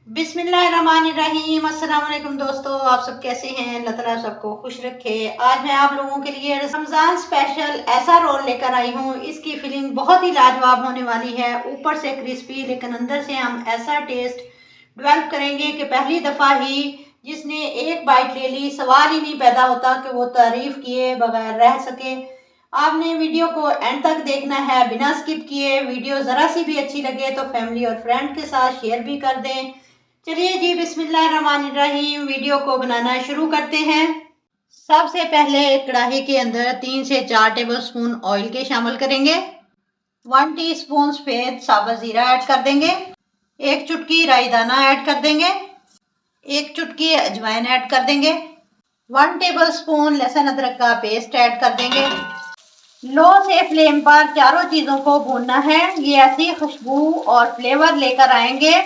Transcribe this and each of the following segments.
बिस्मिल्लाहिर्रहमानिर्रहीम। अस्सलाम वालेकुम दोस्तों, आप सब कैसे हैं? अल्लाह ताला सबको खुश रखे। आज मैं आप लोगों के लिए रमज़ान स्पेशल ऐसा रोल लेकर आई हूँ। इसकी फीलिंग बहुत ही लाजवाब होने वाली है। ऊपर से क्रिस्पी लेकिन अंदर से हम ऐसा टेस्ट डेवलप करेंगे कि पहली दफ़ा ही जिसने एक बाइट ले ली सवाल ही नहीं पैदा होता कि वो तारीफ़ किए बगैर रह सके। आपने वीडियो को एंड तक देखना है बिना स्किप किए। वीडियो ज़रा सी भी अच्छी लगे तो फैमिली और फ्रेंड के साथ शेयर भी कर दें। चलिए जी, बिस्मिल्लाहिर्रहमानिर्रहीम, वीडियो को बनाना शुरू करते हैं। सबसे पहले कढ़ाई के अंदर 3 से 4 टेबलस्पून ऑयल के शामिल करेंगे। 1 टीस्पून सफ़ेद साबुत ज़ीरा ऐड कर देंगे। 1 चुटकी राई दाना ऐड कर देंगे। 1 चुटकी अजवाइन ऐड कर देंगे। 1 टेबलस्पून लहसुन अदरक का पेस्ट ऐड कर देंगे। लो से फ्लेम पर चारों चीज़ों को भूनना है। ये ऐसी खुशबू और फ्लेवर लेकर आएंगे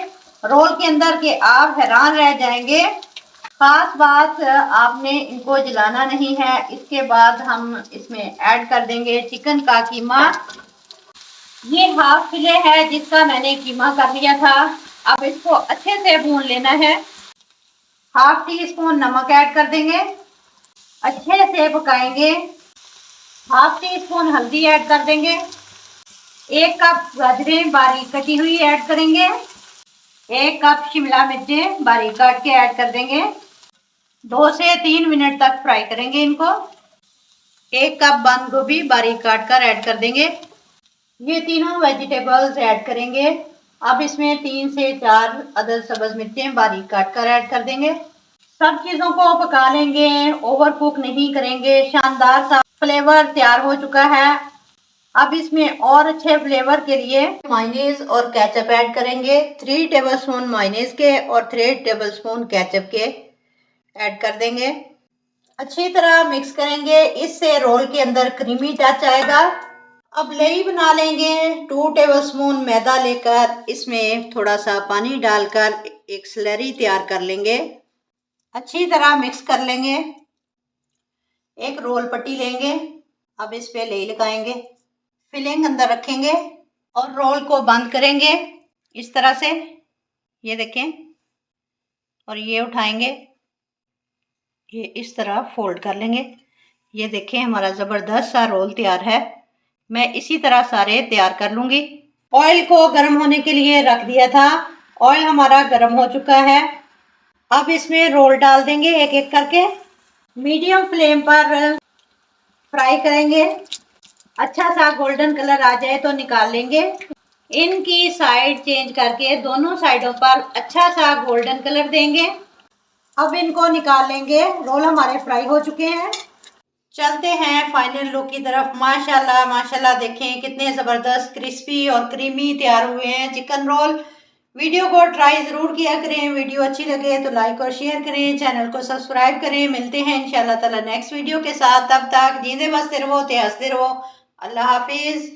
रोल के अंदर के आप हैरान रह जाएंगे। खास बात, आपने इनको जलाना नहीं है। इसके बाद हम इसमें ऐड कर देंगे चिकन का कीमा। ये हाफ फिले है जिसका मैंने कीमा कर लिया था। अब इसको अच्छे से भून लेना है। हाफ टी स्पून नमक ऐड कर देंगे, अच्छे से पकाएंगे। हाफ टी स्पून हल्दी ऐड कर देंगे। 1 कप गाजरें बारीक कटी हुई ऐड करेंगे। 1 कप शिमला मिर्चें बारीक काट के ऐड कर देंगे। 2 से 3 मिनट तक फ्राई करेंगे इनको। 1 कप बंद गोभी बारीक काट कर ऐड कर देंगे। ये तीनों वेजिटेबल्स ऐड करेंगे। अब इसमें 3 से 4 अदद सब्ज़ मिर्चें बारीक काट कर ऐड कर देंगे। सब चीज़ों को पका लेंगे, ओवर कुक नहीं करेंगे। शानदार सा फ्लेवर तैयार हो चुका है। अब इसमें और अच्छे फ्लेवर के लिए मायोनीज और केचप ऐड करेंगे। 3 टेबलस्पून मायोनीज के और 3 टेबलस्पून केचप के ऐड कर देंगे। अच्छी तरह मिक्स करेंगे, इससे रोल के अंदर क्रीमी टच आएगा। अब लई बना लेंगे। 2 टेबलस्पून मैदा लेकर इसमें थोड़ा सा पानी डालकर एक स्लरी तैयार कर लेंगे। अच्छी तरह मिक्स कर लेंगे। एक रोल पट्टी लेंगे। अब इस पे लई लगाएंगे, फिलिंग अंदर रखेंगे और रोल को बंद करेंगे इस तरह से। ये देखें, और ये उठाएंगे, ये इस तरह फोल्ड कर लेंगे। ये देखें, हमारा ज़बरदस्त सा रोल तैयार है। मैं इसी तरह सारे तैयार कर लूँगी। ऑयल को गर्म होने के लिए रख दिया था। ऑयल हमारा गर्म हो चुका है। अब इसमें रोल डाल देंगे एक एक करके। मीडियम फ्लेम पर फ्राई करेंगे। अच्छा सा गोल्डन कलर आ जाए तो निकाल लेंगे। इनकी साइड चेंज करके दोनों साइडों पर अच्छा सा गोल्डन कलर देंगे। अब इनको निकाल लेंगे। रोल हमारे फ्राई हो चुके हैं। चलते हैं फाइनल लुक की तरफ। माशाल्लाह माशाल्लाह, देखें कितने ज़बरदस्त क्रिस्पी और क्रीमी तैयार हुए हैं चिकन रोल। वीडियो को ट्राई ज़रूर किया करें। वीडियो अच्छी लगे तो लाइक और शेयर करें, चैनल को सब्सक्राइब करें। मिलते हैं इंशाल्लाह ताला नेक्स्ट वीडियो के साथ। तब तक जींदे बसते रहो, हंसते रहो। अल्लाह हाफिज़।